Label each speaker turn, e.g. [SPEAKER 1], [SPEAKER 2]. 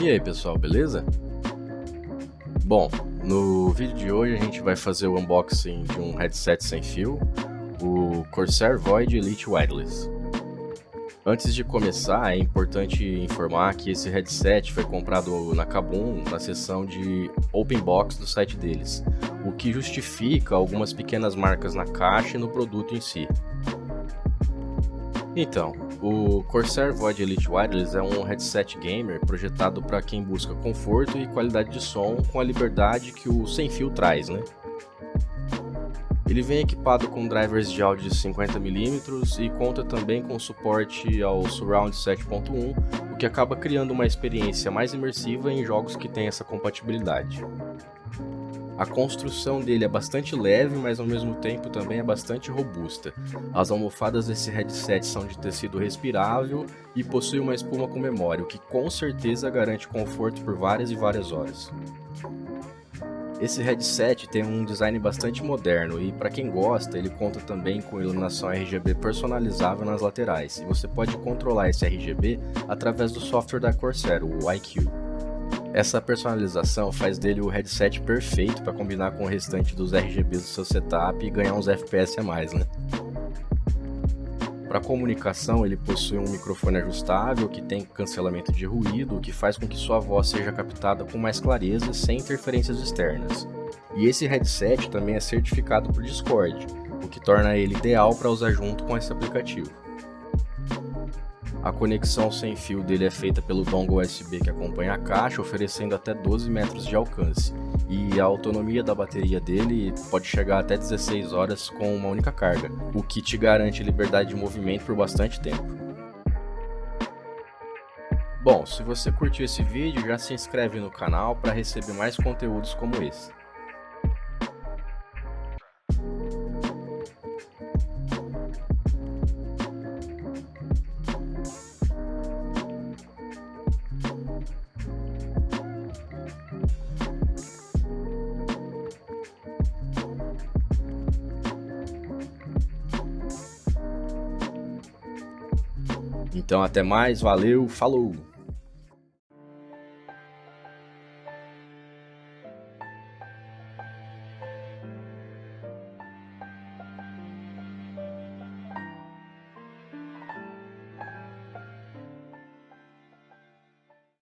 [SPEAKER 1] E aí pessoal, beleza? Bom, no vídeo de hoje a gente vai fazer o unboxing de um headset sem fio, o Corsair Void Elite Wireless. Antes de começar, é importante informar que esse headset foi comprado na Kabum na seção de Open Box do site deles, o que justifica algumas pequenas marcas na caixa e no produto em si. Então, o Corsair Void Elite Wireless é um headset gamer projetado para quem busca conforto e qualidade de som com a liberdade que o sem fio traz, né? Ele vem equipado com drivers de áudio de 50mm e conta também com suporte ao Surround 7.1, o que acaba criando uma experiência mais imersiva em jogos que têm essa compatibilidade. A construção dele é bastante leve, mas ao mesmo tempo também é bastante robusta. As almofadas desse headset são de tecido respirável e possui uma espuma com memória, o que com certeza garante conforto por várias e várias horas. Esse headset tem um design bastante moderno e, para quem gosta, ele conta também com iluminação RGB personalizável nas laterais, e você pode controlar esse RGB através do software da Corsair, o iCUE. Essa personalização faz dele o headset perfeito para combinar com o restante dos RGBs do seu setup e ganhar uns FPS a mais, né? Para comunicação, ele possui um microfone ajustável que tem cancelamento de ruído, o que faz com que sua voz seja captada com mais clareza sem interferências externas. E esse headset também é certificado por Discord, o que torna ele ideal para usar junto com esse aplicativo. A conexão sem fio dele é feita pelo dongle USB que acompanha a caixa, oferecendo até 12 metros de alcance, e a autonomia da bateria dele pode chegar até 16 horas com uma única carga, o que te garante liberdade de movimento por bastante tempo. Bom, se você curtiu esse vídeo, já se inscreve no canal para receber mais conteúdos como esse. Então até mais, valeu, falou!